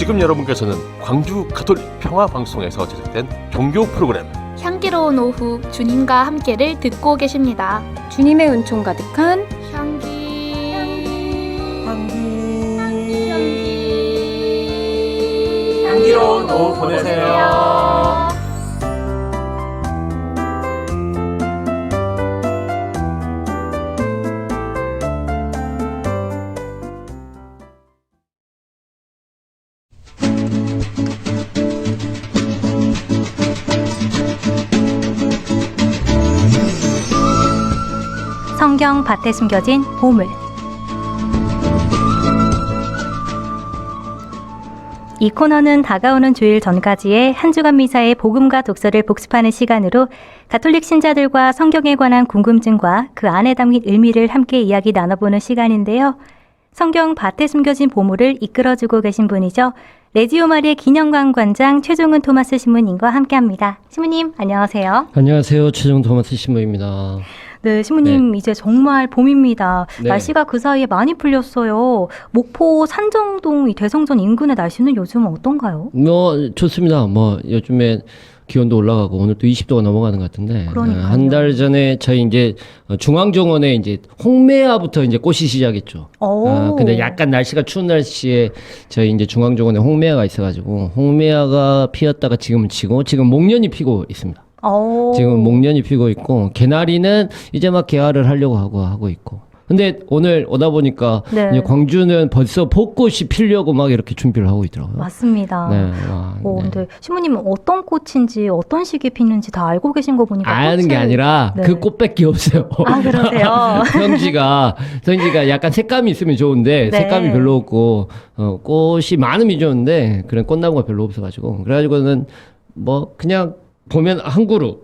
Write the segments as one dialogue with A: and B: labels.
A: 지금 여러분께서는 광주 가톨릭 평화방송에서 제작된 종교 프로그램
B: 향기로운 오후 주님과 함께를 듣고 계십니다.
C: 주님의 은총 가득한
A: 향기로운 오후 보내세요.
D: 성경 밭에 숨겨진 보물. 이 코너는 다가오는 주일 전까지의 한 주간 미사의 복음과 독서를 복습하는 시간으로 가톨릭 신자들과 성경에 관한 궁금증과 그 안에 담긴 의미를 함께 이야기 나눠보는 시간인데요. 성경 밭에 숨겨진 보물을 이끌어주고 계신 분이죠. 레지오 마리의 기념관관장 최종훈 토마스 신부님과 함께합니다. 신부님 안녕하세요.
E: 안녕하세요. 최종훈 토마스 신부입니다.
D: 네, 신부님 이제 정말 봄입니다.
E: 네.
D: 날씨가 그 사이에 많이 풀렸어요. 목포 산정동 이 대성전 인근의 날씨는 요즘 어떤가요?
E: 좋습니다. 요즘에 기온도 올라가고 오늘 또 20도가 넘어가는 것 같은데 한 달 전에 저희 이제 중앙정원에 이제 홍매화부터 이제 꽃이 시작했죠. 근데 약간 날씨가 추운 날씨에 저희 이제 중앙정원에 홍매화가 있어가지고 홍매화가 피었다가 지금은 지고 지금 목련이 피고 있습니다. 지금 목련이 피고 있고 개나리는 이제 막 개화를 하려고 하고 있고. 근데 오늘 오다 보니까 이제 광주는 벌써 벚꽃이 피려고 막 이렇게 준비를 하고 있더라고요.
D: 맞습니다.
E: 네.
D: 근데 신부님은 어떤 꽃인지 어떤 시기에 피는지 다 알고 계신 거 보니까
E: 아는 게 아니라 그 꽃밖에 없어요.
D: 아, 그러세요?
E: 성지가 약간 색감이 있으면 좋은데 색감이 별로 없고 꽃이 많으면 좋은데 그런 꽃나무가 별로 없어가지고 그래가지고는 그냥 보면 한 그루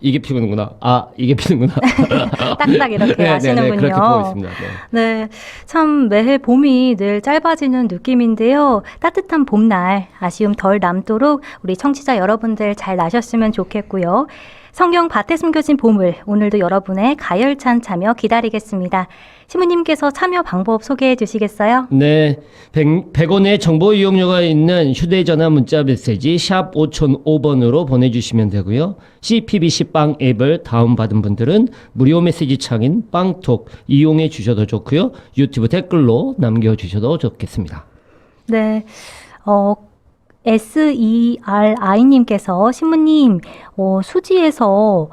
E: 이게 피우는구나 이게 피는구나
D: 딱딱 이렇게 아시는군요.
E: 그렇게 보고 있습니다.
D: 네, 참 매해 봄이 늘 짧아지는 느낌인데요. 따뜻한 봄날 아쉬움 덜 남도록 우리 청취자 여러분들 잘 나셨으면 좋겠고요. 성경 밭에 숨겨진 보물, 오늘도 여러분의 가열찬 참여 기다리겠습니다. 신부님께서 참여 방법 소개해 주시겠어요?
E: 네, 100원의 정보 이용료가 있는 휴대전화 문자 메시지 샵 5005번으로 보내주시면 되고요. CPBC 빵 앱을 다운받은 분들은 무료 메시지 창인 빵톡 이용해 주셔도 좋고요. 유튜브 댓글로 남겨주셔도 좋겠습니다.
D: 네, SERI님께서 신부님 수지에서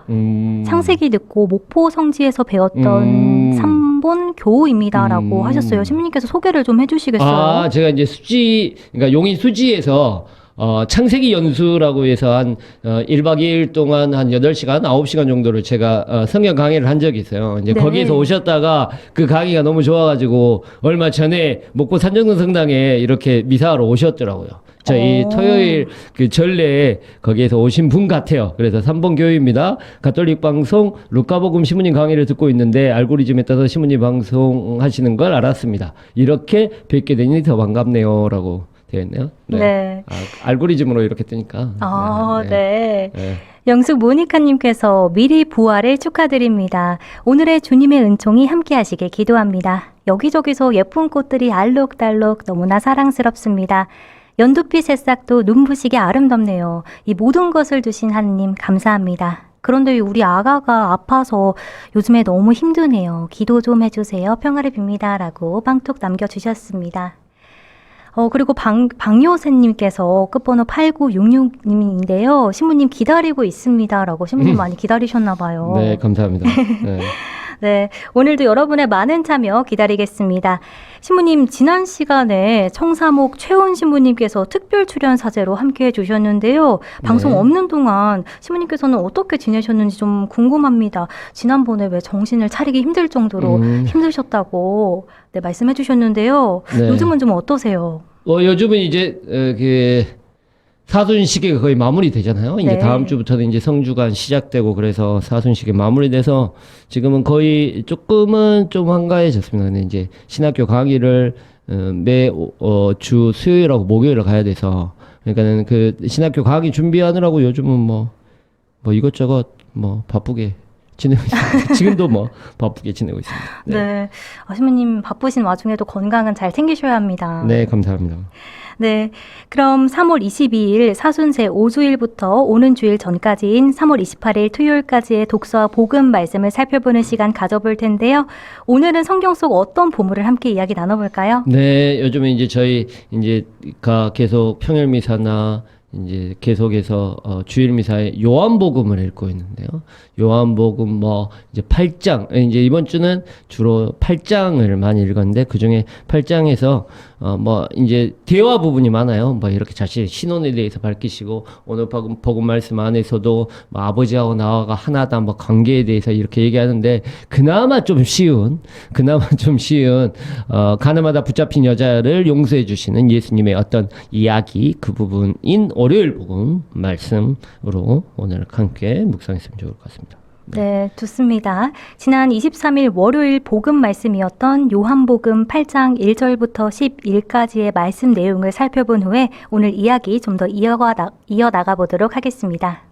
D: 창세기 듣고 목포 성지에서 배웠던 3본 교우입니다라고 하셨어요. 신부님께서 소개를 좀 해주시겠어요?
E: 제가 이제 그러니까 용인 수지에서 창세기 연수라고 해서 한 1박 2일 동안 한 8시간, 9시간 정도를 제가 성경 강의를 한 적이 있어요. 이제 거기에서 오셨다가 그 강의가 너무 좋아가지고 얼마 전에 목포 산정동 성당에 이렇게 미사하러 오셨더라고요. 저희 토요일 그 전례에 거기에서 오신 분 같아요. 그래서 3번 교회입니다. 가톨릭 방송 루카복음 신부님 강의를 듣고 있는데 알고리즘에 따라서 신부님 방송 하시는 걸 알았습니다. 이렇게 뵙게 되니 더 반갑네요라고 되어 있네요. 네. 알고리즘으로 이렇게 뜨니까.
D: 네. 영숙 모니카님께서 미리 부활을 축하드립니다. 오늘의 주님의 은총이 함께 하시길 기도합니다. 여기저기서 예쁜 꽃들이 알록달록 너무나 사랑스럽습니다. 연두빛 새싹도 눈부시게 아름답네요. 이 모든 것을 주신 하느님 감사합니다. 그런데 우리 아가가 아파서 요즘에 너무 힘드네요. 기도 좀 해주세요. 평화를 빕니다. 라고 빵톡 남겨주셨습니다. 그리고 박요새님께서 끝번호 8966님인데요. 신부님 기다리고 있습니다. 라고 신부님 많이 기다리셨나봐요.
E: 네, 감사합니다. 네.
D: 네, 오늘도 여러분의 많은 참여 기다리겠습니다. 신부님, 지난 시간에 청사목 최훈 신부님께서 특별 출연 사제로 함께해 주셨는데요. 방송 없는 동안 신부님께서는 어떻게 지내셨는지 좀 궁금합니다. 지난번에 왜 정신을 차리기 힘들 정도로 힘드셨다고 말씀해 주셨는데요. 요즘은 좀 어떠세요?
E: 요즘은 이제 사순시계가 거의 마무리되잖아요. 이제 다음 주부터는 이제 성주간 시작되고 그래서 사순시계 마무리돼서 지금은 거의 조금은 좀 한가해졌습니다. 근데 이제 신학교 강의를 주 수요일하고 목요일에 가야 돼서 그러니까는 그 신학교 강의 준비하느라고 요즘은 뭐 이것저것 바쁘게 지내고 있습니다. 지금도 뭐 바쁘게 지내고 있습니다.
D: 네. 신부님 바쁘신 와중에도 건강은 잘 챙기셔야 합니다.
E: 네, 감사합니다.
D: 네. 그럼 3월 22일 사순세 5주일부터 오는 주일 전까지인 3월 28일 토요일까지의 독서와 복음 말씀을 살펴보는 시간 가져볼 텐데요. 오늘은 성경 속 어떤 보물을 함께 이야기 나눠볼까요?
E: 네, 요즘에 이제 저희 계속 평일미사나 이제 계속해서 주일미사에 요한복음을 읽고 있는데요. 요한복음 뭐 이제 8장, 이제 이번 주는 주로 8장을 많이 읽었는데 그 중에 8장에서 뭐 이제 대화 부분이 많아요. 뭐 이렇게 자신의 신원에 대해서 밝히시고 오늘 복음 말씀 안에서도 뭐 아버지하고 나와가 하나다 뭐 관계에 대해서 이렇게 얘기하는데 그나마 좀 쉬운 가늠하다 붙잡힌 여자를 용서해 주시는 예수님의 어떤 이야기 그 부분인 월요일 복음 말씀으로 오늘 함께 묵상했으면 좋을 것 같습니다.
D: 네, 좋습니다. 지난 23일 월요일 복음 말씀이었던 요한복음 8장 1절부터 11까지의 말씀 내용을 살펴본 후에 오늘 이야기 좀 더 이어나가 보도록 하겠습니다.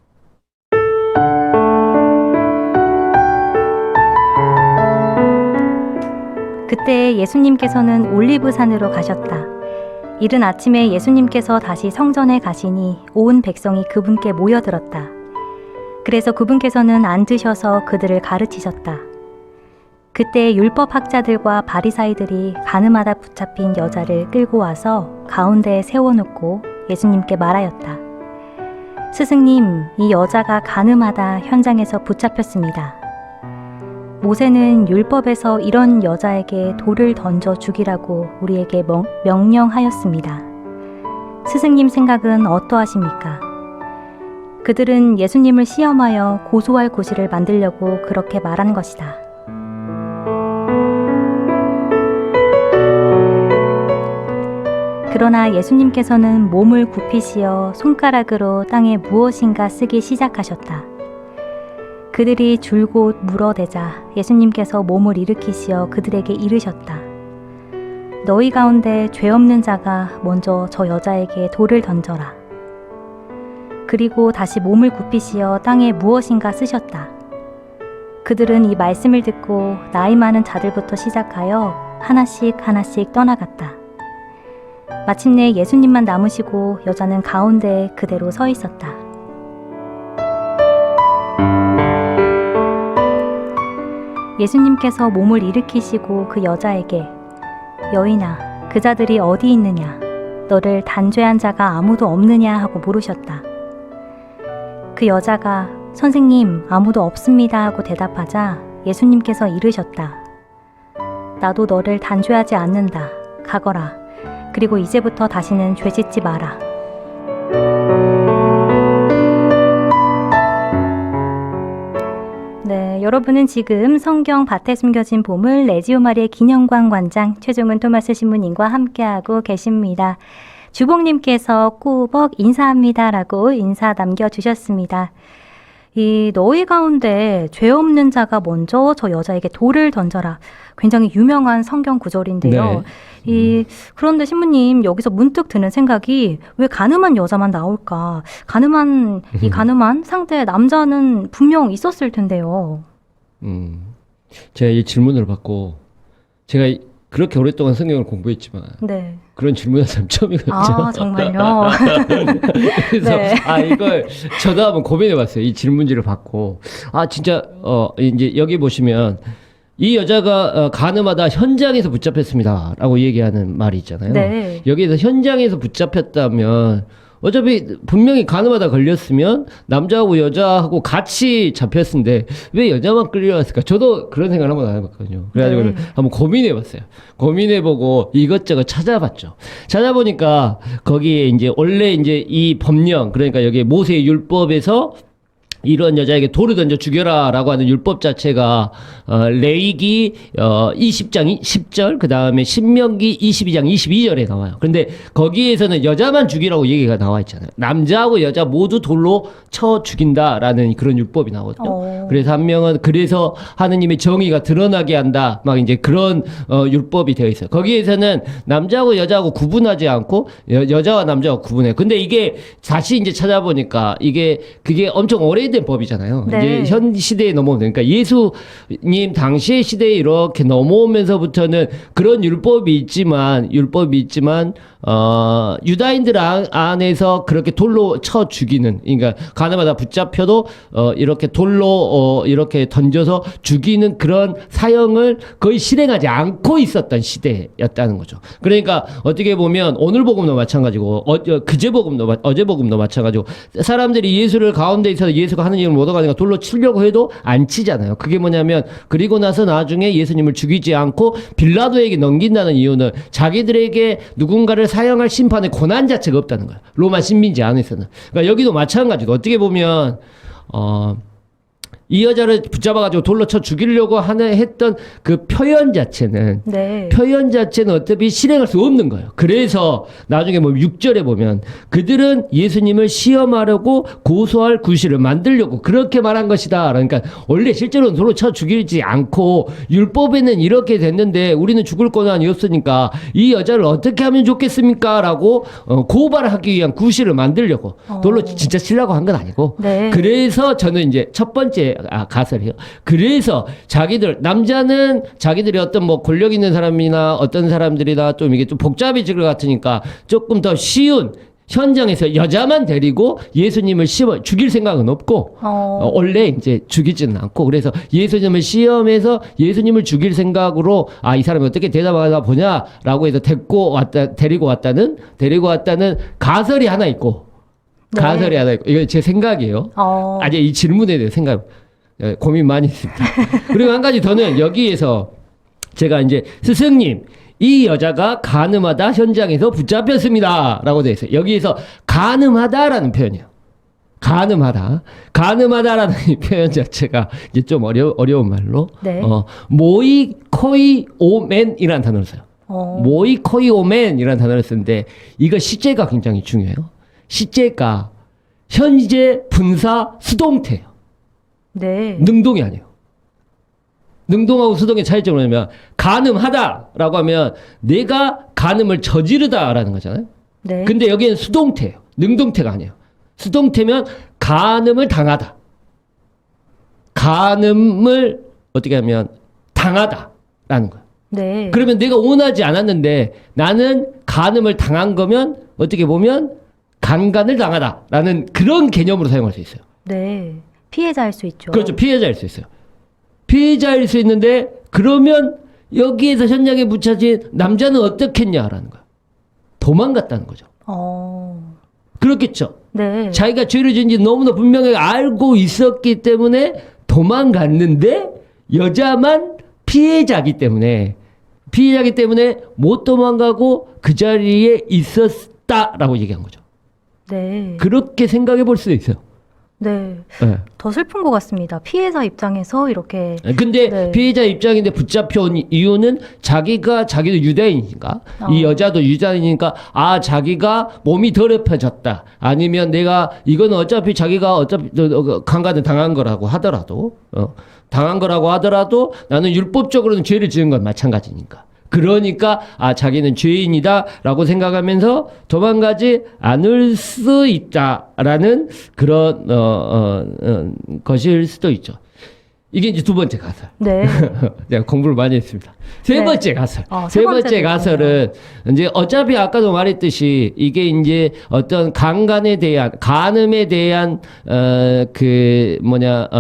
D: 그때 예수님께서는 올리브산으로 가셨다. 이른 아침에 예수님께서 다시 성전에 가시니 온 백성이 그분께 모여들었다. 그래서 그분께서는 앉으셔서 그들을 가르치셨다. 그때 율법학자들과 바리사이들이 가늠하다 붙잡힌 여자를 끌고 와서 가운데에 세워놓고 예수님께 말하였다. 스승님, 이 여자가 가늠하다 현장에서 붙잡혔습니다. 모세는 율법에서 이런 여자에게 돌을 던져 죽이라고 우리에게 명령하였습니다. 스승님 생각은 어떠하십니까? 그들은 예수님을 시험하여 고소할 구실을 만들려고 그렇게 말한 것이다. 그러나 예수님께서는 몸을 굽히시어 손가락으로 땅에 무엇인가 쓰기 시작하셨다. 그들이 줄곧 물어대자 예수님께서 몸을 일으키시어 그들에게 이르셨다. 너희 가운데 죄 없는 자가 먼저 저 여자에게 돌을 던져라. 그리고 다시 몸을 굽히시어 땅에 무엇인가 쓰셨다. 그들은 이 말씀을 듣고 나이 많은 자들부터 시작하여 하나씩 떠나갔다. 마침내 예수님만 남으시고 여자는 가운데에 그대로 서 있었다. 예수님께서 몸을 일으키시고 그 여자에게 여인아, 그 자들이 어디 있느냐? 너를 단죄한 자가 아무도 없느냐? 하고 물으셨다. 그 여자가 선생님, 아무도 없습니다 하고 대답하자 예수님께서 이르셨다. 나도 너를 단죄하지 않는다. 가거라. 그리고 이제부터 다시는 죄짓지 마라. 네, 여러분은 지금 성경 밭에 숨겨진 보물 레지오 마리의 기념관 관장 최종은 토마스 신부님과 함께하고 계십니다. 주복님께서 꾸벅 인사합니다라고 인사 남겨주셨습니다. 이 너희 가운데 죄 없는 자가 먼저 저 여자에게 돌을 던져라. 굉장히 유명한 성경 구절인데요. 그런데 신부님 여기서 문득 드는 생각이 왜 가늠한 여자만 나올까? 이 가늠한 상대 남자는 분명 있었을 텐데요.
E: 제가 이 질문을 받고 제가 그렇게 오랫동안 성경을 공부했지만
D: 네.
E: 그런 질문을 참 처음이거든요.
D: 아, 정말요?
E: 그래서
D: 네.
E: 이걸 저도 한번 고민해봤어요. 이 질문지를 받고 진짜 이제 여기 보시면 이 여자가 가늠하다 현장에서 붙잡혔습니다라고 얘기하는 말이 있잖아요.
D: 네.
E: 여기에서 현장에서 붙잡혔다면 어차피 분명히 가늠하다 걸렸으면 남자하고 여자하고 같이 잡혔는데 왜 여자만 끌려왔을까? 저도 그런 생각을 한번 안 해봤거든요. 그래가지고
D: 네.
E: 한번 고민해봤어요. 고민해보고 이것저것 찾아봤죠. 찾아보니까 거기에 이제 원래 이제 이 법령, 그러니까 여기 모세의 율법에서 이런 여자에게 돌을 던져 죽여라 라고 하는 율법 자체가 레위기 20장 10절 그 다음에 신명기 22장 22절에 나와요. 그런데 거기에서는 여자만 죽이라고 얘기가 나와 있잖아요. 남자하고 여자 모두 돌로 쳐 죽인다라는 그런 율법이 나오거든요. 그래서 한 명은 그래서 하느님의 정의가 드러나게 한다 막 이제 그런 율법이 되어 있어요. 거기에서는 남자하고 여자하고 구분하지 않고 여자와 남자하고 구분해요. 근데 이게 다시 이제 찾아보니까 그게 엄청 오래된 오래된 법이잖아요.
D: 네.
E: 이제 현 시대에 넘어오면 그러니까 예수님 당시의 시대에 이렇게 넘어오면서부터는 그런 율법이 있지만 유다인들 안에서 그렇게 돌로 쳐 죽이는, 그러니까 가늠하다 붙잡혀도 이렇게 돌로 이렇게 던져서 죽이는 그런 사형을 거의 실행하지 않고 있었던 시대였다는 거죠. 그러니까 어떻게 보면 오늘 복음도 마찬가지고 어제 복음도 마찬가지고 사람들이 예수를 가운데 있어서 예수가 하는 일을 못 얻어가니까 돌로 치려고 해도 안 치잖아요. 그게 뭐냐면 그리고 나서 나중에 예수님을 죽이지 않고 빌라도에게 넘긴다는 이유는 자기들에게 누군가를 사형할 심판의 권한 자체가 없다는 거예요. 로마 식민지 안에서는. 그러니까 여기도 마찬가지고 어떻게 보면 이 여자를 붙잡아가지고 돌로 쳐 죽이려고 했던 그 표현 자체는 어차피 실행할 수 없는 거예요. 그래서 나중에 뭐 6절에 보면 그들은 예수님을 시험하려고 고소할 구실을 만들려고 그렇게 말한 것이다. 그러니까 원래 실제로는 돌로 쳐 죽이지 않고 율법에는 이렇게 됐는데 우리는 죽을 권한이 없으니까 이 여자를 어떻게 하면 좋겠습니까? 라고 고발하기 위한 구실을 만들려고 돌로 진짜 치려고 한 건 아니고 그래서 저는 이제 첫 번째 가설이요. 그래서 남자는 자기들이 어떤 뭐 권력 있는 사람이나 어떤 사람들이나 좀 이게 좀 복잡해질 것 같으니까 조금 더 쉬운 현장에서 여자만 데리고 예수님을 죽일 생각은 없고 원래 이제 죽이지는 않고 그래서 예수님을 시험해서 예수님을 죽일 생각으로 이 사람이 어떻게 대답하나 보냐라고 해서 데리고 왔다는 가설이 하나 있고 이거 제 생각이에요. 아직 이 질문에 대해 고민 많이 했습니다. 그리고 한 가지 더는 여기에서 제가 이제 스승님 이 여자가 간음하다 현장에서 붙잡혔습니다 라고 되어 있어요. 여기에서 간음하다라는 표현이에요. 간음하다라는 이 표현 자체가 이제 좀 어려운 말로 모이코이오멘이라는 단어를 써요. 모이코이오멘이라는 단어를 쓰는데 이거 시제가 굉장히 중요해요. 시제가 현재 분사 수동태예요. 능동이 아니에요. 능동하고 수동의 차이점은 뭐냐면 간음하다라고 하면 내가 간음을 저지르다라는 거잖아요. 근데 여기는 수동태예요. 능동태가 아니에요. 수동태면 간음을 당하다. 간음을 어떻게 하면 당하다라는 거예요. 그러면 내가 원하지 않았는데 나는 간음을 당한 거면 어떻게 보면 강간을 당하다라는 그런 개념으로 사용할 수 있어요.
D: 피해자일 수 있죠.
E: 그렇죠. 피해자일 수 있어요. 피해자일 수 있는데 그러면 여기에서 현장에 붙여진 남자는 어떻겠냐라는 거야. 도망갔다는 거죠. 그렇겠죠. 자기가 죄를 지은지 너무나 분명하게 알고 있었기 때문에 도망갔는데 여자만 피해자기 때문에 못 도망가고 그 자리에 있었다라고 얘기한 거죠. 그렇게 생각해 볼 수도 있어요.
D: 더 슬픈 것 같습니다. 피해자 입장에서 이렇게.
E: 근데 피해자 입장인데 붙잡혀온 이유는 자기도 유대인이니까 이 여자도 유대인이니까 자기가 몸이 더럽혀졌다. 아니면 이거는 어차피 자기가 강간을 당한 거라고 하더라도 나는 율법적으로는 죄를 지은 건 마찬가지니까. 그러니까 자기는 죄인이다라고 생각하면서 도망가지 않을 수 있다라는 그런 것일 수도 있죠. 이게 이제 두 번째 가설. 제가 공부를 많이 했습니다. 세 번째 가설. 세 번째 가설은 이제 어차피 아까도 말했듯이 이게 이제 어떤 간음에 대한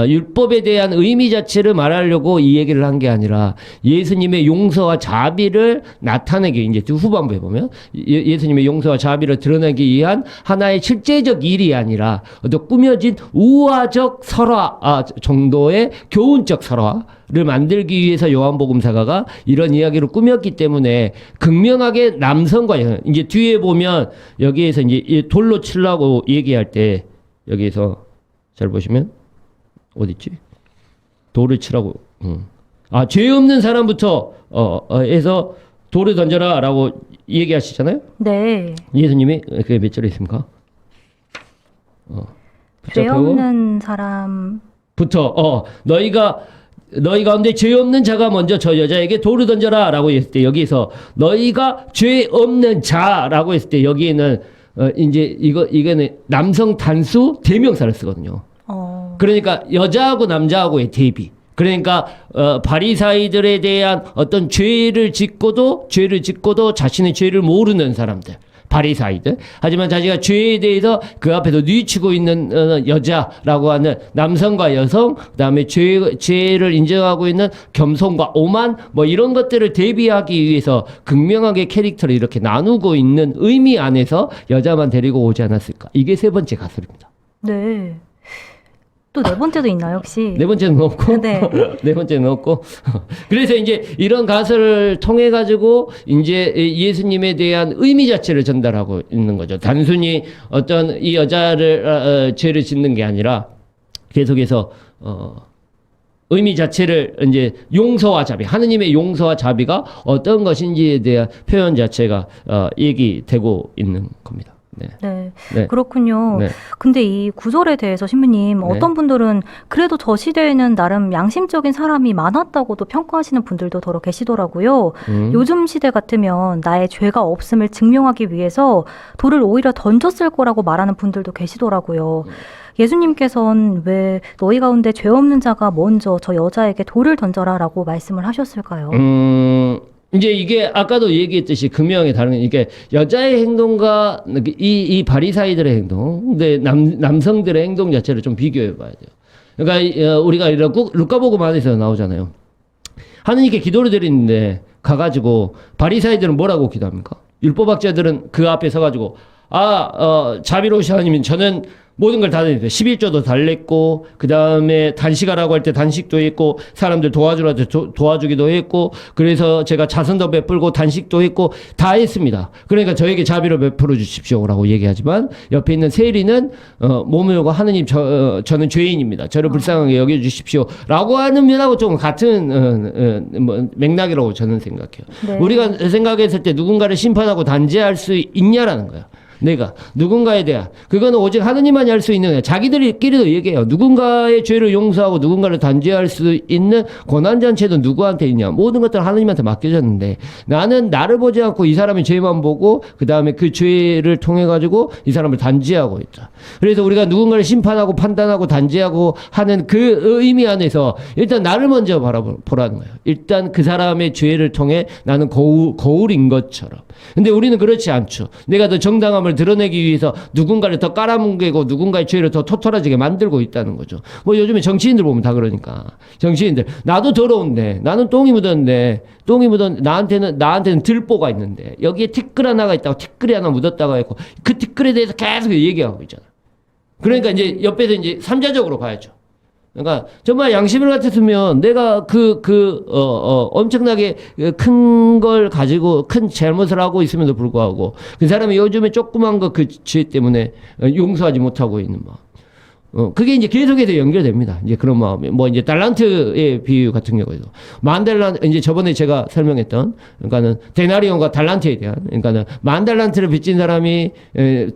E: 율법에 대한 의미 자체를 말하려고 이 얘기를 한 게 아니라 예수님의 용서와 자비를 나타내기, 이제 후반부에 보면 예수님의 용서와 자비를 드러내기 위한 하나의 실제적 일이 아니라 어떤 꾸며진 우화적 설화 정도의 교훈적 설화를 만들기 위해서 요한복음사가가 이런 이야기를 꾸몄기 때문에 극명하게 남성과 여성, 이제 뒤에 보면 여기에서 이제 돌로 치려고 얘기할 때 여기에서 잘 보시면 어딨지? 돌을 치라고. 죄 없는 사람부터 해서 돌을 던져라 라고 얘기하시잖아요. 예수님이 그게 몇 절에 있습니까?
D: 죄 없는 사람
E: 너희 가운데 죄 없는 자가 먼저 저 여자에게 돌을 던져라 라고 했을 때 여기서 너희가 죄 없는 자라고 했을 때 여기에는 이제 이거는 남성 단수 대명사를 쓰거든요. 그러니까 여자하고 남자하고의 대비. 그러니까 바리사이들에 대한 어떤 죄를 짓고도 자신의 죄를 모르는 사람들. 바리사이들. 하지만 자기가 죄에 대해서 그 앞에서 뉘우치고 있는 여자라고 하는 남성과 여성, 그다음에 죄를 인정하고 있는 겸손과 오만, 뭐 이런 것들을 대비하기 위해서 극명하게 캐릭터를 이렇게 나누고 있는 의미 안에서 여자만 데리고 오지 않았을까. 이게 세 번째 가설입니다.
D: 네. 또 네 번째도 있나요, 혹시?
E: 네 번째는 없고,
D: 네.
E: 네 번째는 없고. 그래서 이제 이런 가설을 통해 가지고 이제 예수님에 대한 의미 자체를 전달하고 있는 거죠. 단순히 어떤 이 여자를 죄를 짓는 게 아니라 계속해서 의미 자체를 이제 용서와 자비, 하느님의 용서와 자비가 어떤 것인지에 대한 표현 자체가 얘기되고 있는 겁니다. 네.
D: 네.
E: 네.
D: 그렇군요.
E: 네.
D: 근데 이 구절에 대해서 신부님, 어떤 분들은 그래도 저 시대에는 나름 양심적인 사람이 많았다고도 평가하시는 분들도 더러 계시더라고요. 요즘 시대 같으면 나의 죄가 없음을 증명하기 위해서 돌을 오히려 던졌을 거라고 말하는 분들도 계시더라고요. 예수님께서는 왜 너희 가운데 죄 없는 자가 먼저 저 여자에게 돌을 던져라라고 말씀을 하셨을까요?
E: 이제 이게 아까도 얘기했듯이 극명하게 다른 이게 여자의 행동과 이 바리사이들의 행동, 근데 남성들의 행동 자체를 좀 비교해 봐야 돼요. 그러니까 우리가 이런 루카복음 안에서 나오잖아요. 하느님께 기도를 드리는데 가가지고 바리사이들은 뭐라고 기도합니까? 율법학자들은 그 앞에 서가지고 자비로우신 하나님, 저는 모든 걸 다 드렸어요. 11조도 달랬고, 그 다음에 단식하라고 할 때 단식도 했고, 사람들 도와주기도 했고, 그래서 제가 자선도 베풀고, 단식도 했고, 다 했습니다. 그러니까 저에게 자비를 베풀어 주십시오라고 얘기하지만, 옆에 있는 세리는, 몸을 열고 하느님, 저는 죄인입니다. 저를 불쌍하게 여겨주십시오. 라고 하는 면하고 조금 같은, 맥락이라고 저는 생각해요.
D: 네.
E: 우리가 생각했을 때 누군가를 심판하고 단죄할 수 있냐라는 거야. 내가 누군가에 대한 그거는 오직 하느님만이 할 수 있는 거야. 자기들끼리도 얘기해요. 누군가의 죄를 용서하고 누군가를 단죄할 수 있는 권한잔체도 누구한테 있냐. 모든 것들은 하느님한테 맡겨졌는데 나는 나를 보지 않고 이 사람의 죄만 보고 그 다음에 그 죄를 통해 가지고 이 사람을 단죄하고 있다. 그래서 우리가 누군가를 심판하고 판단하고 단죄하고 하는 그 의미 안에서 일단 나를 먼저 바라보라는 거예요. 일단 그 사람의 죄를 통해 나는 거울인 것처럼. 근데 우리는 그렇지 않죠. 내가 더 정당함을 드러내기 위해서 누군가를 더 깔아뭉개고 누군가의 죄를 더 토토라지게 만들고 있다는 거죠. 뭐 요즘에 정치인들 보면 다 그러니까. 정치인들. 나도 더러운데, 나는 똥이 묻었는데, 나한테는 들보가 있는데, 여기에 티끌 하나가 있다고 티끌이 하나 묻었다고 했고, 그 티끌에 대해서 계속 얘기하고 있잖아. 그러니까 이제 옆에서 이제 삼자적으로 봐야죠. 그러니까 정말 양심을 같았으면 내가 엄청나게 큰 걸 가지고 큰 잘못을 하고 있음에도 불구하고 그 사람이 요즘에 조그만 거 그 죄 때문에 용서하지 못하고 있는 마음. 그게 이제 계속해서 연결됩니다. 이제 그런 마음이. 뭐 이제 달란트의 비유 같은 경우에도. 만달란트, 이제 저번에 제가 설명했던, 그러니까는 데나리온과 달란트에 대한, 그러니까는 만달란트를 빚진 사람이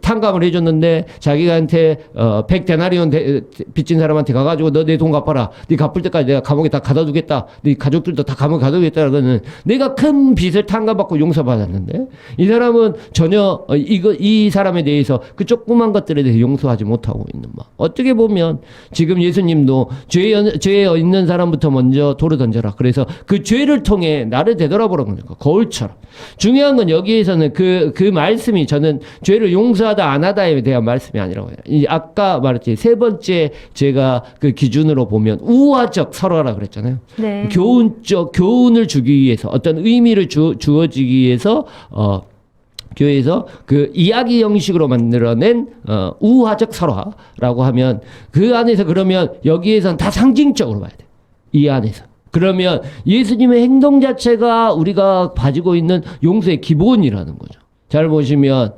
E: 탕감을 해줬는데 자기한테 100데나리온 빚진 사람한테 가가지고 너 내 돈 갚아라. 네 갚을 때까지 내가 감옥에 다 가둬두겠다. 네 가족들도 다 감옥에 가둬두겠다. 그러는 내가 큰 빚을 탕감받고 용서받았는데 이 사람은 전혀 이 사람에 대해서 그 조그만 것들에 대해서 용서하지 못하고 있는 마음. 어떻게 보면 지금 예수님도 죄에 있는 사람부터 먼저 돌을 던져라. 그래서 그 죄를 통해 나를 되돌아보라는 거니까 거울처럼. 중요한 건 여기에서는 그 말씀이 저는 죄를 용서하다 안 하다에 대한 말씀이 아니라고 해요. 아까 말했지 세 번째 제가 그 기준으로 보면 우화적 설화라 그랬잖아요.
D: 네.
E: 교훈을 주기 위해서 어떤 의미를 주어지기 위해서 교회에서 그 이야기 형식으로 만들어낸 우화적 설화라고 하면 그 안에서 그러면 여기에선 다 상징적으로 봐야 돼. 이 안에서. 그러면 예수님의 행동 자체가 우리가 가지고 있는 용서의 기본이라는 거죠. 잘 보시면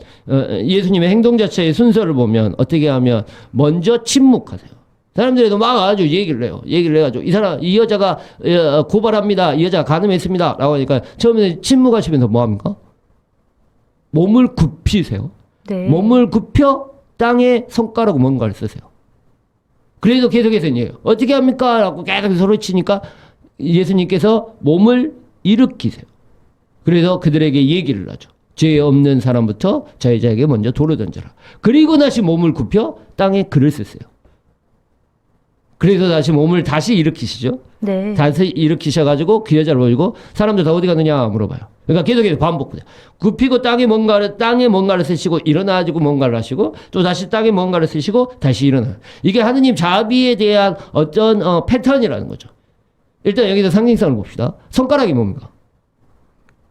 E: 예수님의 행동 자체의 순서를 보면 어떻게 하면 먼저 침묵하세요. 사람들이 막 아주 얘기를 해요. 얘기를 해가지고 이 여자가 고발합니다. 이 여자가 간음했습니다. 라고 하니까 처음에 침묵하시면서 뭐 합니까? 몸을 굽히세요.
D: 네.
E: 몸을 굽혀 땅에 손가락 뭔가를 쓰세요. 그래도 계속해서 얘기해요. 어떻게 합니까? 라고 계속 소리 치니까 예수님께서 몸을 일으키세요. 그래서 그들에게 얘기를 하죠. 죄 없는 사람부터 자유자에게 먼저 돌을 던져라. 그리고 다시 몸을 굽혀 땅에 글을 쓰세요. 그래서 다시 몸을 다시 일으키시죠.
D: 네.
E: 다시 일으키셔가지고 그 여자를 보이고 사람들 다 어디 갔느냐 물어봐요. 그러니까 계속해서 반복돼요. 굽히고 땅에 뭔가를 쓰시고 일어나가지고 뭔가를 하시고 또 다시 땅에 뭔가를 쓰시고 다시 일어나요. 이게 하느님 자비에 대한 어떤 패턴이라는 거죠. 일단 여기서 상징성을 봅시다. 손가락이 뭡니까?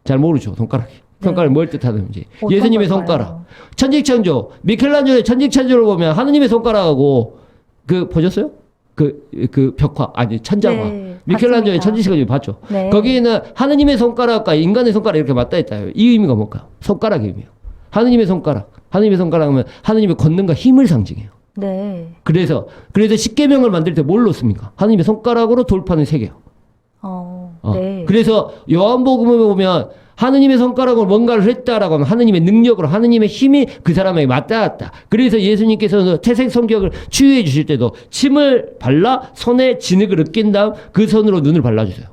E: 잘 모르죠. 손가락이. 손가락이 뭘 뜻하는지. 예수님의
D: 걸까요?
E: 손가락. 천직창조. 미켈란젤로의 천직창조를 보면 하느님의 손가락하고 보셨어요? 그 벽화 아니 천장화.
D: 네,
E: 미켈란젤로의
D: 봤습니다.
E: 천지식을 봤죠.
D: 네.
E: 거기에는 하느님의 손가락과 인간의 손가락 이렇게 맞닿아 있다. 이 의미가 뭘까요? 손가락의 의미요. 하느님의 손가락은 하느님의 권능과 힘을 상징해요.
D: 네.
E: 그래서 십계명을 만들 때 뭘로 씁니까? 하느님의 손가락으로 돌파는 세계요.
D: 네.
E: 그래서 요한복음을 보면 하느님의 손가락으로 뭔가를 했다라고 하면 하느님의 능력으로 하느님의 힘이 그 사람에게 맞닿았다. 그래서 예수님께서는 태생 성격을 치유해 주실 때도 침을 발라 손에 진흙을 으깬 다음 그 손으로 눈을 발라주세요.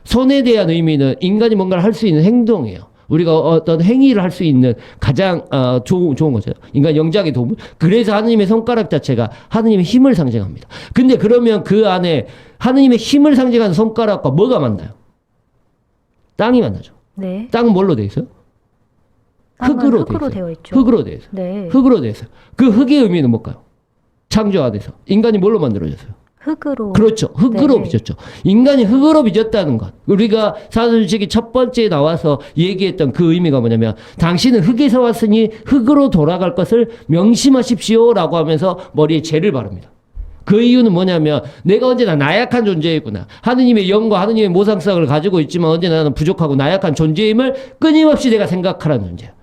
E: 손에 대한 의미는 인간이 뭔가를 할 수 있는 행동이에요. 우리가 어떤 행위를 할 수 있는 가장 좋은 거죠. 인간 영장의 도움. 그래서 하느님의 손가락 자체가 하느님의 힘을 상징합니다. 근데 그러면 그 안에 하느님의 힘을 상징하는 손가락과 뭐가 만나요? 땅이 만나죠.
D: 네.
E: 땅은 뭘로 되어 있어요? 흙으로
D: 되어 있죠.
E: 흙으로 되어 있어요.
D: 네.
E: 흙으로 되어 있어요. 그 흙의 의미는 뭘까요? 창조 안에서 인간이 뭘로 만들어졌어요?
D: 흙으로.
E: 그렇죠. 흙으로
D: 네.
E: 빚었죠. 인간이 흙으로 빚었다는 것. 우리가 사도신경이 첫 번째에 나와서 얘기했던 그 의미가 뭐냐면 당신은 흙에서 왔으니 흙으로 돌아갈 것을 명심하십시오라고 하면서 머리에 죄를 바릅니다. 그 이유는 뭐냐면 내가 언제나 나약한 존재이구나. 하느님의 영과 하느님의 모상성을 가지고 있지만 언제나 나는 부족하고 나약한 존재임을 끊임없이 내가 생각하라는 존재야.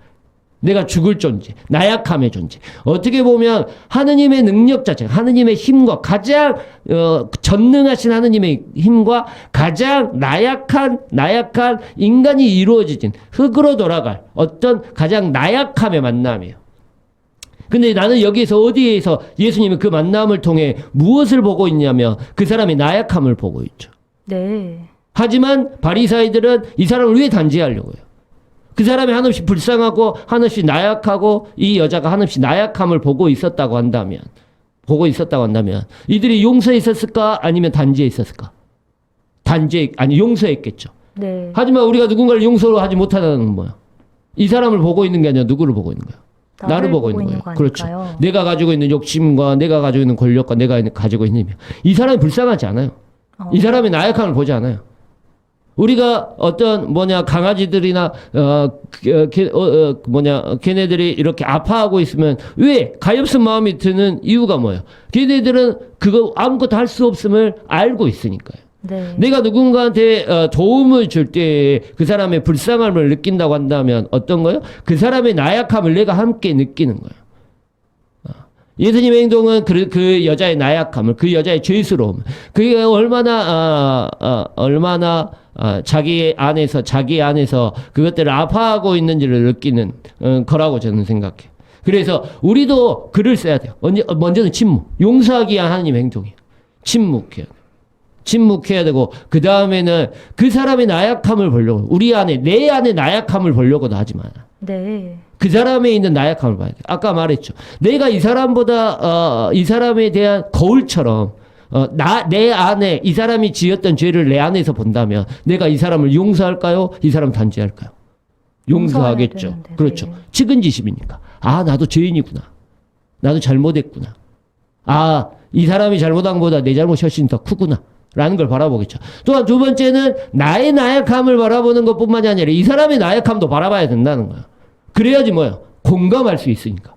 E: 내가 죽을 존재, 나약함의 존재. 어떻게 보면 하느님의 능력 자체, 하느님의 힘과 가장 전능하신 하느님의 힘과 가장 나약한 인간이 이루어진 흙으로 돌아갈 어떤 가장 나약함의 만남이에요. 근데 나는 여기에서 어디에서 예수님은 그 만남을 통해 무엇을 보고 있냐면 그 사람의 나약함을 보고 있죠.
D: 네.
E: 하지만 바리사이들은 이 사람을 왜 단죄하려고 해요? 그 사람이 한없이 불쌍하고 한없이 나약하고 이 여자가 한없이 나약함을 보고 있었다고 한다면 이들이 용서에 있었을까 아니면 단죄에 있었을까? 용서했겠죠.
D: 네.
E: 하지만 우리가 누군가를 용서하지 못하다는 건 뭐야? 이 사람을 보고 있는 게 아니라 누구를 보고 있는 거야? 나를 보고 있는 거예요. 그렇죠. 내가 가지고 있는 욕심과 내가 가지고 있는 권력과 내가 가지고 있는 힘. 이 사람이 불쌍하지 않아요. 이 사람의 나약함을 보지 않아요. 우리가 어떤 강아지들이나 걔네들이 이렇게 아파하고 있으면 왜 가엾은 마음이 드는 이유가 뭐예요? 걔네들은 그거 아무것도 할 수 없음을 알고 있으니까요.
D: 네.
E: 내가 누군가한테 도움을 줄 때 그 사람의 불쌍함을 느낀다고 한다면 어떤 거예요? 그 사람의 나약함을 내가 함께 느끼는 거예요. 예수님의 행동은 그 여자의 나약함을, 그 여자의 죄스러움, 그게 얼마나 자기 안에서 그것들을 아파하고 있는지를 느끼는 거라고 저는 생각해요. 그래서 우리도 글을 써야 돼요. 먼저는 침묵. 용서하기 위한 하나님의 행동이에요. 침묵해야 되고 그 다음에는 그 사람의 나약함을 보려고 내 안에 나약함을 보려고도 하지 마라.
D: 네.
E: 그 사람에 있는 나약함을 봐야 돼. 아까 말했죠. 내가 이 사람보다 이 사람에 대한 거울처럼 내 안에 이 사람이 지었던 죄를 내 안에서 본다면 내가 이 사람을 용서할까요? 이 사람 단죄할까요? 용서하겠죠.
D: 되는데,
E: 그렇죠.
D: 네.
E: 측은지심이니까. 나도 죄인이구나. 나도 잘못했구나. 이 사람이 잘못한 것보다 내 잘못이 훨씬 더 크구나. 라는 걸 바라보겠죠. 또한 두 번째는 나의 나약함을 바라보는 것뿐만이 아니라 이 사람의 나약함도 바라봐야 된다는 거예요. 그래야지 공감할 수 있으니까.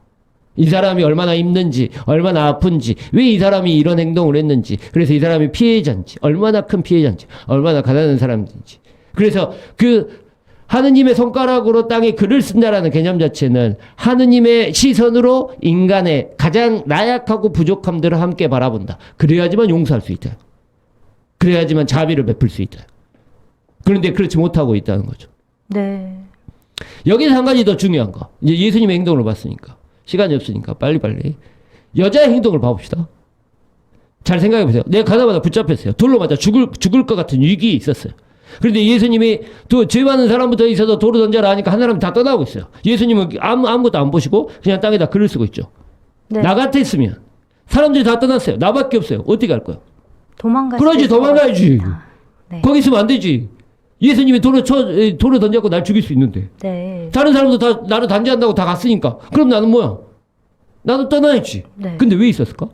E: 이 사람이 얼마나 힘든지, 얼마나 아픈지, 왜 이 사람이 이런 행동을 했는지, 그래서 이 사람이 피해자인지, 얼마나 큰 피해자인지, 얼마나 가난한 사람인지. 그래서 하느님의 손가락으로 땅에 글을 쓴다라는 개념 자체는 하느님의 시선으로 인간의 가장 나약하고 부족함들을 함께 바라본다. 그래야지만 용서할 수 있다. 그래야지만 자비를 베풀 수 있다. 그런데 그렇지 못하고 있다는 거죠.
D: 네.
E: 여기서 한 가지 더 중요한 거. 이제 예수님의 행동을 봤으니까. 시간이 없으니까 빨리빨리. 여자의 행동을 봐봅시다. 잘 생각해 보세요. 내가 가다마다 붙잡혔어요. 돌로 맞아 죽을 것 같은 위기에 있었어요. 그런데 예수님이 또 죄 많은 사람부터 있어서 돌을 던져라 하니까 한 사람 다 떠나고 있어요. 예수님은 아무것도 안 보시고 그냥 땅에다 글을 쓰고 있죠.
D: 네.
E: 나 같았으면 사람들이 다 떠났어요. 나밖에 없어요. 어떻게 할 거야?
D: 도망갈
E: 그러지,
D: 수 있을 것
E: 도망가야지.
D: 같습니다. 네.
E: 거기 있으면 안 되지. 예수님이 돌을 던져갖고 날 죽일 수 있는데.
D: 네.
E: 다른 사람도 다 나를 단죄한다고 다 갔으니까. 그럼 나는 뭐야? 나도 떠나야지.
D: 네.
E: 근데 왜 있었을까?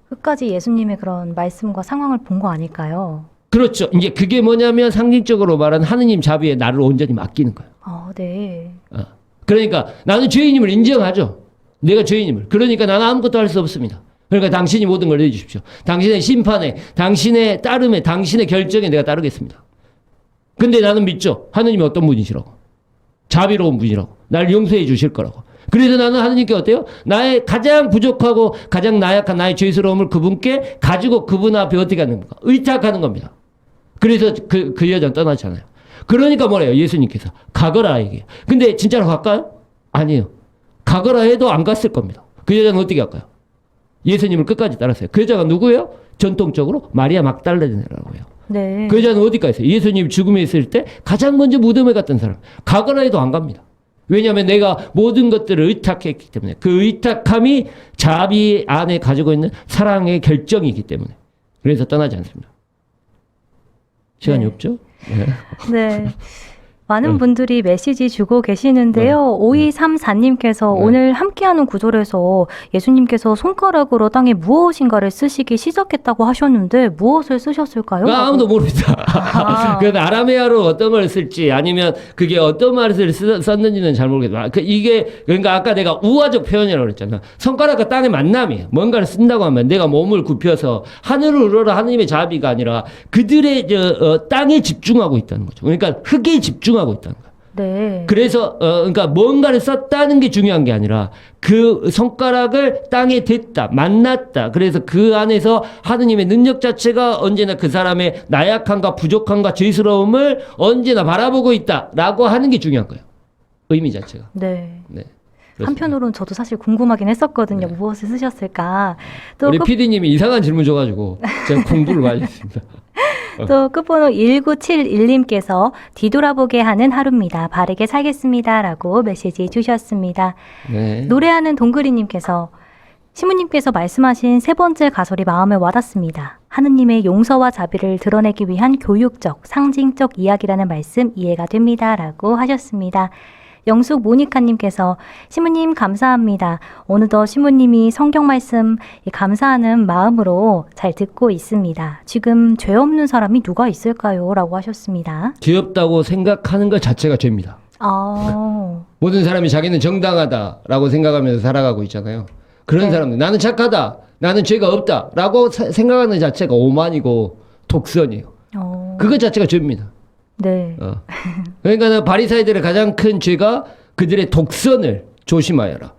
D: 끝까지 예수님의 그런 말씀과 상황을 본 거 아닐까요?
E: 그렇죠. 이제 그게 뭐냐면 상징적으로 말하는 하느님 자비에 나를 온전히 맡기는 거예요.
D: 네.
E: 그러니까 나는 죄인임을 인정하죠. 내가 죄인임을. 그러니까 나는 아무것도 할 수 없습니다. 그러니까 당신이 모든 걸 내주십시오. 당신의 심판에, 당신의 따름에, 당신의 결정에 내가 따르겠습니다. 근데 나는 믿죠. 하느님이 어떤 분이시라고. 자비로운 분이라고. 날 용서해 주실 거라고. 그래서 나는 하느님께 어때요? 나의 가장 부족하고 가장 나약한 나의 죄스러움을 그분께 가지고 그분 앞에 어떻게 하는 겁니까? 의탁하는 겁니다. 그래서 그 여자는 떠나잖아요. 그러니까 뭐래요? 예수님께서 가거라 이게. 근데 진짜로 갈까요? 아니에요. 가거라 해도 안 갔을 겁니다. 그 여자는 어떻게 할까요? 예수님을 끝까지 따랐어요. 그 여자가 누구예요? 전통적으로 마리아 막달레나라고 해요.
D: 네.
E: 그 여자는 어디 갔어요? 예수님 죽음에 있을 때 가장 먼저 무덤에 갔던 사람. 가거라 해도 안 갑니다. 왜냐하면 내가 모든 것들을 의탁했기 때문에 그 의탁함이 자비 안에 가지고 있는 사랑의 결정이기 때문에 그래서 떠나지 않습니다. 시간이
D: 네.
E: 없죠?
D: 네. 많은 분들이 메시지 주고 계시는데요. 5234님께서 오늘 함께하는 구절에서 예수님께서 손가락으로 땅에 무엇인가를 쓰시기 시작했다고 하셨는데 무엇을 쓰셨을까요?
E: 아무도 모릅니다. 그래서 아람에어로 어떤 걸 쓸지 아니면 그게 어떤 말을 썼는지는 잘 모르겠어요. 이게 그러니까 아까 내가 우화적 표현이라고 그랬잖아. 손가락과 땅의 만남이에요. 뭔가를 쓴다고 하면 내가 몸을 굽혀서 하늘을 우러러 하느님의 자비가 아니라 그들의 땅에 집중하고 있다는 거죠. 그러니까 흙에 집중하고 있다는 거예요.
D: 네.
E: 그래서 그러니까 뭔가를 썼다는 게 중요한 게 아니라 그 손가락을 땅에 댔다, 만났다. 그래서 그 안에서 하느님의 능력 자체가 언제나 그 사람의 나약함과 부족함과 죄스러움을 언제나 바라보고 있다라고 하는 게 중요한 거예요. 의미 자체가.
D: 네.
E: 네.
D: 한편으로는 저도 사실 궁금하긴 했었거든요.
E: 네.
D: 무엇을 쓰셨을까? 또
E: 우리 PD님이 이상한 질문 줘가지고 제가 공부를 많이 했습니다.
D: 또 끝번호 1971님께서 뒤돌아보게 하는 하루입니다. 바르게 살겠습니다. 라고 메시지 주셨습니다.
E: 네.
D: 노래하는 동그리님께서 시무님께서 말씀하신 세 번째 가설이 마음에 와닿습니다. 하느님의 용서와 자비를 드러내기 위한 교육적, 상징적 이야기라는 말씀 이해가 됩니다. 라고 하셨습니다. 영숙 모니카님께서 시무님 감사합니다. 어느덧 시무님이 성경 말씀 감사하는 마음으로 잘 듣고 있습니다. 지금 죄 없는 사람이 누가 있을까요? 라고 하셨습니다.
E: 죄 없다고 생각하는 것 자체가 죄입니다. 모든 사람이 자기는 정당하다라고 생각하면서 살아가고 있잖아요. 그런
D: 네.
E: 사람들 나는 착하다, 나는 죄가 없다라고 생각하는 자체가 오만이고 독선이에요. 그것 자체가 죄입니다.
D: 네.
E: 그러니까 바리사이들의 가장 큰 죄가 그들의 독선을 조심하여라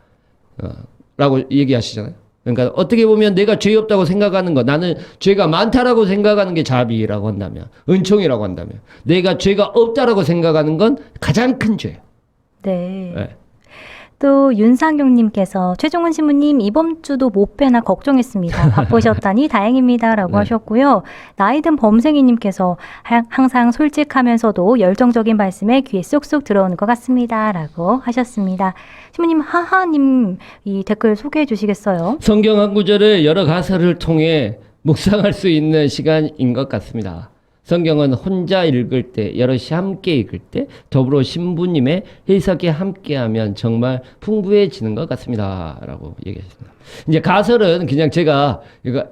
E: 라고 얘기하시잖아요. 그러니까 어떻게 보면 내가 죄 없다고 생각하는 거, 나는 죄가 많다라고 생각하는 게 자비라고 한다면, 은총이라고 한다면, 내가 죄가 없다라고 생각하는 건 가장 큰 죄예요.
D: 네.
E: 네.
D: 또 윤상경님께서 최종훈 신부님 이번 주도 못 뵈나 걱정했습니다. 바쁘셨다니 다행입니다. 라고
E: 네.
D: 하셨고요. 나이든 범생이님께서 항상 솔직하면서도 열정적인 말씀에 귀에 쏙쏙 들어오는 것 같습니다. 라고 하셨습니다. 신부님 하하님 이 댓글 소개해 주시겠어요?
E: 성경 한 구절을 여러 가설을 통해 묵상할 수 있는 시간인 것 같습니다. 성경은 혼자 읽을 때, 여럿이 함께 읽을 때, 더불어 신부님의 해석에 함께하면 정말 풍부해지는 것 같습니다. 라고 얘기하셨습니다. 이제 가설은 그냥 제가, 이거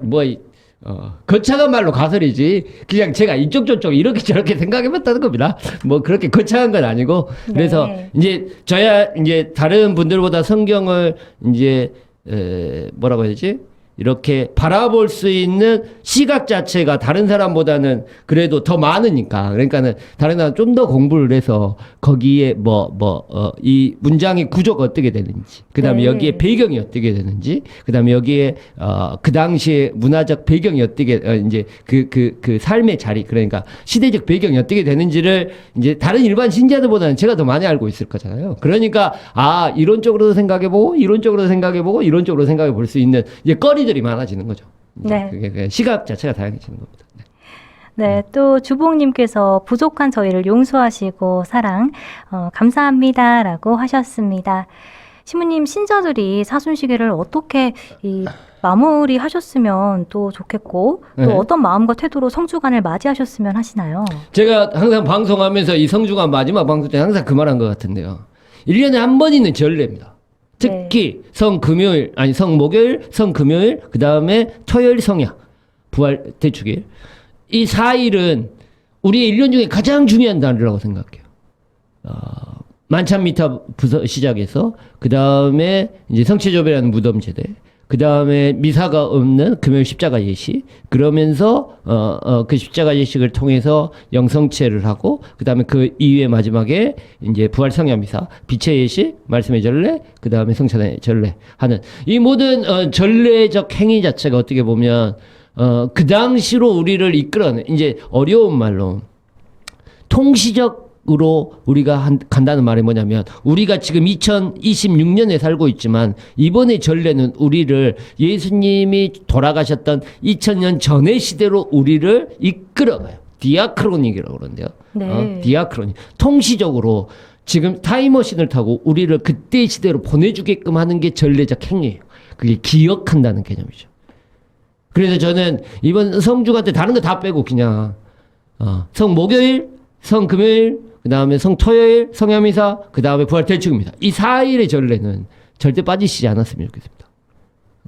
E: 거창한 말로 가설이지, 그냥 제가 이쪽 저쪽 이렇게 저렇게 생각해봤다는 겁니다. 뭐 그렇게 거창한 건 아니고, 그래서
D: 네.
E: 이제 저야 이제 다른 분들보다 성경을 이제, 뭐라고 해야 되지? 이렇게 바라볼 수 있는 시각 자체가 다른 사람보다는 그래도 더 많으니까. 그러니까는 다른 사람 좀 더 공부를 해서 거기에 이 문장의 구조가 어떻게 되는지, 그 다음에
D: 네.
E: 여기에 배경이 어떻게 되는지, 그 다음에 여기에, 그 당시에 문화적 배경이 어떻게, 이제 그 삶의 자리, 그러니까 시대적 배경이 어떻게 되는지를 이제 다른 일반 신자들보다는 제가 더 많이 알고 있을 거잖아요. 그러니까, 이론적으로도 생각해보고, 이론적으로도 생각해보고, 이론적으로 생각해 볼 수 있는 이제 거리들이 많아지는 거죠.
D: 네.
E: 그게 시각 자체가 다양해지는 겁니다.
D: 네, 또 주봉님께서 부족한 저희를 용서하시고 사랑 감사합니다라고 하셨습니다. 신부님 신자들이 사순시계를 어떻게 이 마무리하셨으면 또 좋겠고 또
E: 네.
D: 어떤 마음과 태도로 성주간을 맞이하셨으면 하시나요?
E: 제가 항상 방송하면서 이 성주간 마지막 방송 때 항상 그 말한 것 같은데요. 1년에 한 번 있는 전례입니다. 특히 성금요일, 아니 성목요일, 성금요일, 그 다음에 토요일 성야, 부활 대축일. 이 4일은 우리의 1년 중에 가장 중요한 날이라고 생각해요. 만찬미타부터 시작해서 그 다음에 이제 성체조배라는 무덤 제대, 그 다음에 미사가 없는 금요일 십자가 예식, 그러면서 그 십자가 예식을 통해서 영성체를 하고, 그 다음에 그 이후에 마지막에 이제 부활 성야 미사, 빛의 예식, 말씀의 전례, 그 다음에 성찬의 전례 하는 이 모든 전례적 행위 자체가 어떻게 보면 그 당시로 우리를 이끌어내, 이제 어려운 말로 통시적으로 우리가 간다는 말이 뭐냐면, 우리가 지금 2026년에 살고 있지만 이번의 전례는 우리를 예수님이 돌아가셨던 2000년 전의 시대로 우리를 이끌어가요. 디아크로닉이라고 그러는데요.
D: 네.
E: 디아크로닉. 통시적으로 지금 타임머신을 타고 우리를 그때의 시대로 보내주게끔 하는 게 전례적 행위예요. 그게 기억한다는 개념이죠. 그래서 저는 이번 성주가 때 다른 거 다 빼고 그냥 성목요일, 성금요일, 그 다음에 성토요일, 성야미사, 그 다음에 부활대축입니다. 이 4일의 전례는 절대 빠지시지 않았으면 좋겠습니다.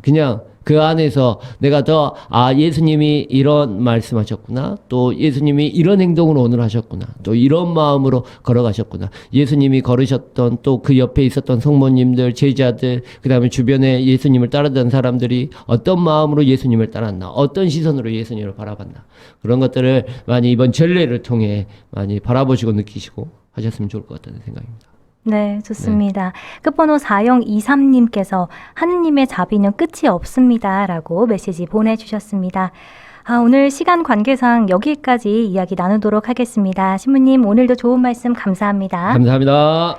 E: 그냥 그 안에서 내가 더 예수님이 이런 말씀하셨구나, 또 예수님이 이런 행동을 오늘 하셨구나, 또 이런 마음으로 걸어가셨구나, 예수님이 걸으셨던 또 그 옆에 있었던 성모님들, 제자들, 그 다음에 주변에 예수님을 따르던 사람들이 어떤 마음으로 예수님을 따랐나, 어떤 시선으로 예수님을 바라봤나, 그런 것들을 많이 이번 전례를 통해 많이 바라보시고 느끼시고 하셨으면 좋을 것 같다는 생각입니다.
D: 네, 좋습니다. 끝번호 4023님께서 하느님의 자비는 끝이 없습니다. 라고 메시지 보내주셨습니다. 오늘 시간 관계상 여기까지 이야기 나누도록 하겠습니다. 신부님, 오늘도 좋은 말씀 감사합니다.
E: 감사합니다.